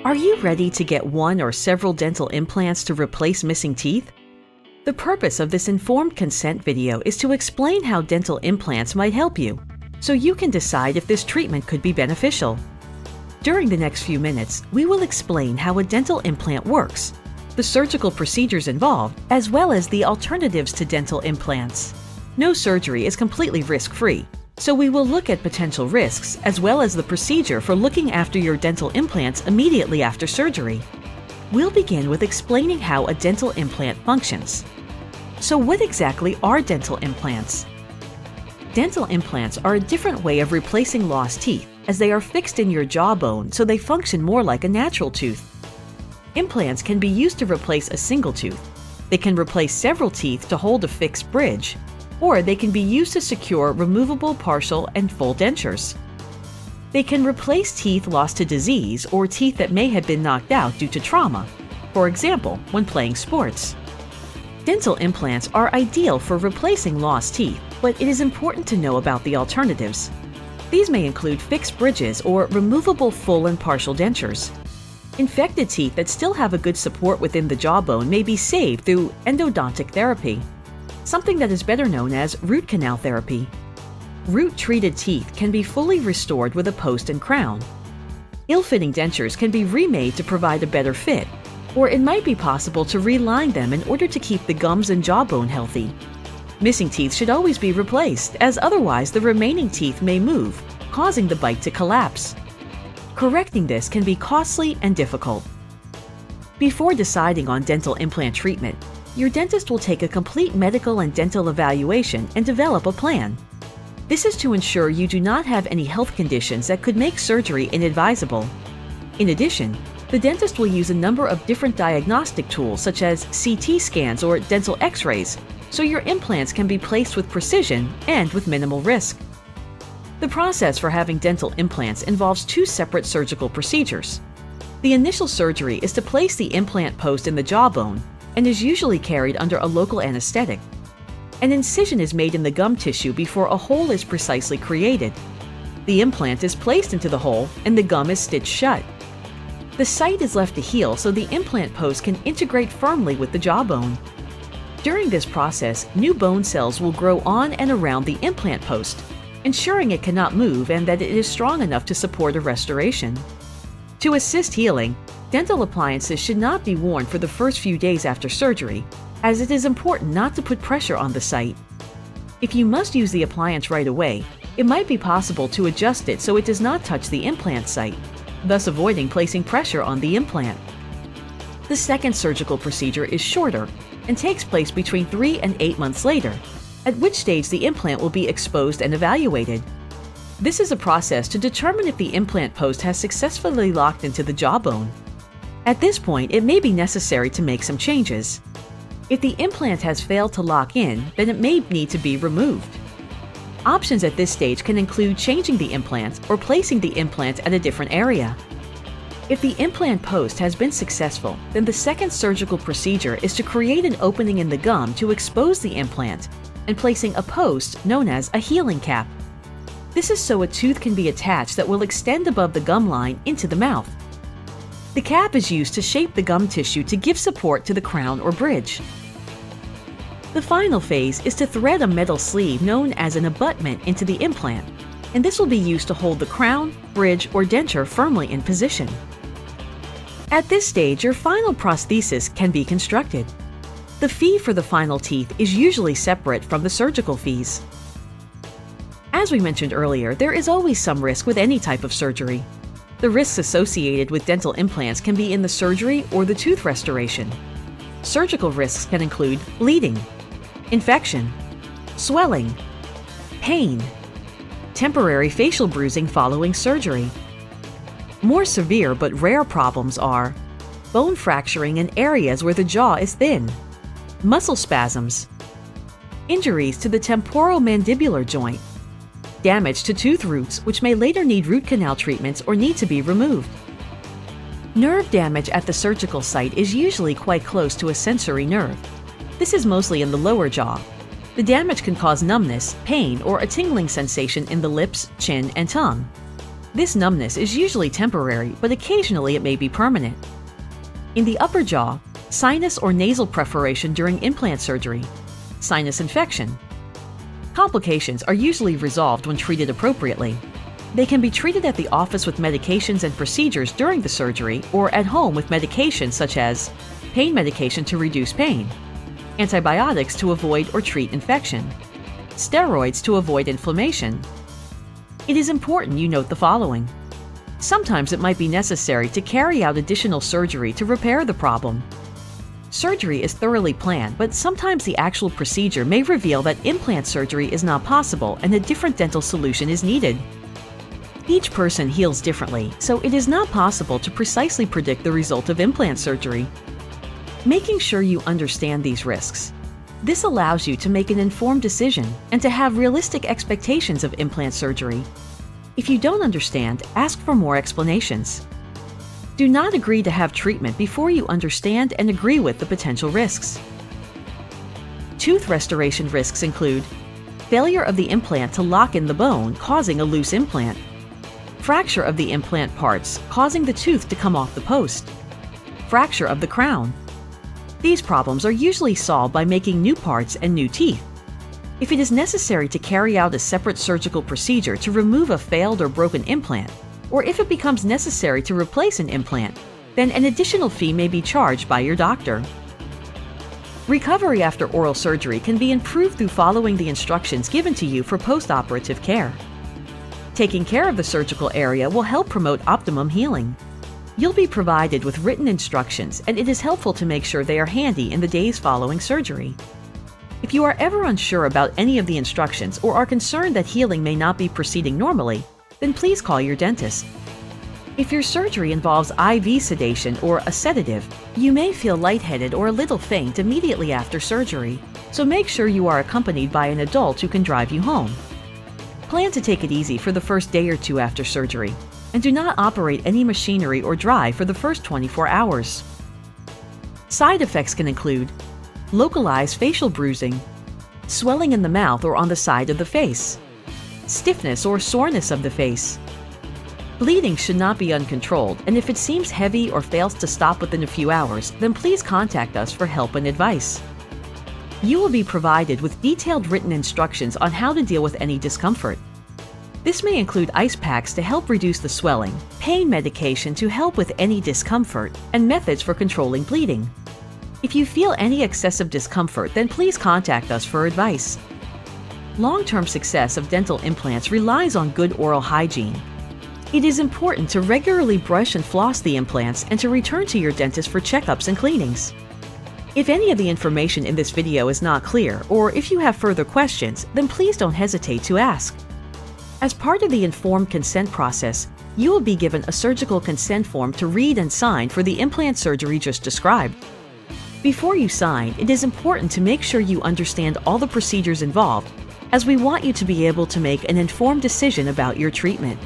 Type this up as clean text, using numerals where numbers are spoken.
Are you ready to get one or several dental implants to replace missing teeth? The purpose of this informed consent video is to explain how dental implants might help you, so you can decide if this treatment could be beneficial. During the next few minutes, we will explain how a dental implant works, the surgical procedures involved, as well as the alternatives to dental implants. No surgery is completely risk-free, so we will look at potential risks as well as the procedure for looking after your dental implants immediately after surgery. We'll begin with explaining how a dental implant functions. So what exactly are dental implants? Dental implants are a different way of replacing lost teeth, as they are fixed in your jawbone so they function more like a natural tooth. Implants can be used to replace a single tooth. They can replace several teeth to hold a fixed bridge, or they can be used to secure removable partial and full dentures. They can replace teeth lost to disease or teeth that may have been knocked out due to trauma, for example, when playing sports. Dental implants are ideal for replacing lost teeth, but it is important to know about the alternatives. These may include fixed bridges or removable full and partial dentures. Infected teeth that still have a good support within the jawbone may be saved through endodontic therapy, something that is better known as root canal therapy. Root-treated teeth can be fully restored with a post and crown. Ill-fitting dentures can be remade to provide a better fit, or it might be possible to reline them in order to keep the gums and jawbone healthy. Missing teeth should always be replaced, as otherwise the remaining teeth may move, causing the bite to collapse. Correcting this can be costly and difficult. Before deciding on dental implant treatment, your dentist will take a complete medical and dental evaluation and develop a plan. This is to ensure you do not have any health conditions that could make surgery inadvisable. In addition, the dentist will use a number of different diagnostic tools such as CT scans or dental x-rays, so your implants can be placed with precision and with minimal risk. The process for having dental implants involves two separate surgical procedures. The initial surgery is to place the implant post in the jawbone and is usually carried under a local anesthetic. An incision is made in the gum tissue before a hole is precisely created. The implant is placed into the hole and the gum is stitched shut. The site is left to heal so the implant post can integrate firmly with the jawbone. During this process, new bone cells will grow on and around the implant post, ensuring it cannot move and that it is strong enough to support a restoration. To assist healing, dental appliances should not be worn for the first few days after surgery, as it is important not to put pressure on the site. If you must use the appliance right away, it might be possible to adjust it so it does not touch the implant site, thus avoiding placing pressure on the implant. The second surgical procedure is shorter and takes place between 3 and 8 months later, at which stage the implant will be exposed and evaluated. This is a process to determine if the implant post has successfully locked into the jawbone. At this point, it may be necessary to make some changes. If the implant has failed to lock in, then it may need to be removed. Options at this stage can include changing the implant or placing the implant at a different area. If the implant post has been successful, then the second surgical procedure is to create an opening in the gum to expose the implant and placing a post known as a healing cap. This is so a tooth can be attached that will extend above the gum line into the mouth. The cap is used to shape the gum tissue to give support to the crown or bridge. The final phase is to thread a metal sleeve known as an abutment into the implant, and this will be used to hold the crown, bridge, or denture firmly in position. At this stage, your final prosthesis can be constructed. The fee for the final teeth is usually separate from the surgical fees. As we mentioned earlier, there is always some risk with any type of surgery. The risks associated with dental implants can be in the surgery or the tooth restoration. Surgical risks can include bleeding, infection, swelling, pain, temporary facial bruising following surgery. More severe but rare problems are bone fracturing in areas where the jaw is thin, muscle spasms, injuries to the temporomandibular joint, damage to tooth roots which may later need root canal treatments or need to be removed. Nerve damage at the surgical site is usually quite close to a sensory nerve. This is mostly in the lower jaw. The damage can cause numbness, pain, or a tingling sensation in the lips, chin, and tongue. This numbness is usually temporary, but occasionally it may be permanent. In the upper jaw, sinus or nasal perforation during implant surgery, sinus infection. Complications are usually resolved when treated appropriately. They can be treated at the office with medications and procedures during the surgery or at home with medications such as pain medication to reduce pain, antibiotics to avoid or treat infection, steroids to avoid inflammation. It is important you note the following. Sometimes it might be necessary to carry out additional surgery to repair the problem. Surgery is thoroughly planned, but sometimes the actual procedure may reveal that implant surgery is not possible and a different dental solution is needed. Each person heals differently, so it is not possible to precisely predict the result of implant surgery. Making sure you understand these risks. This allows you to make an informed decision and to have realistic expectations of implant surgery. If you don't understand, ask for more explanations. Do not agree to have treatment before you understand and agree with the potential risks. Tooth restoration risks include failure of the implant to lock in the bone, causing a loose implant, fracture of the implant parts, causing the tooth to come off the post, fracture of the crown. These problems are usually solved by making new parts and new teeth. If it is necessary to carry out a separate surgical procedure to remove a failed or broken implant, or if it becomes necessary to replace an implant, then an additional fee may be charged by your doctor. Recovery after oral surgery can be improved through following the instructions given to you for post-operative care. Taking care of the surgical area will help promote optimum healing. You'll be provided with written instructions, and it is helpful to make sure they are handy in the days following surgery. If you are ever unsure about any of the instructions or are concerned that healing may not be proceeding normally, then please call your dentist. If your surgery involves IV sedation or a sedative, you may feel lightheaded or a little faint immediately after surgery, so make sure you are accompanied by an adult who can drive you home. Plan to take it easy for the first day or two after surgery, and do not operate any machinery or drive for the first 24 hours. Side effects can include localized facial bruising, swelling in the mouth or on the side of the face, stiffness or soreness of the face. Bleeding should not be uncontrolled, and if it seems heavy or fails to stop within a few hours, then please contact us for help and advice. You will be provided with detailed written instructions on how to deal with any discomfort. This may include ice packs to help reduce the swelling, pain medication to help with any discomfort, and methods for controlling bleeding. If you feel any excessive discomfort, then please contact us for advice. Long-term success of dental implants relies on good oral hygiene. It is important to regularly brush and floss the implants and to return to your dentist for checkups and cleanings. If any of the information in this video is not clear, or if you have further questions, then please don't hesitate to ask. As part of the informed consent process, you will be given a surgical consent form to read and sign for the implant surgery just described. Before you sign, it is important to make sure you understand all the procedures involved, as we want you to be able to make an informed decision about your treatment.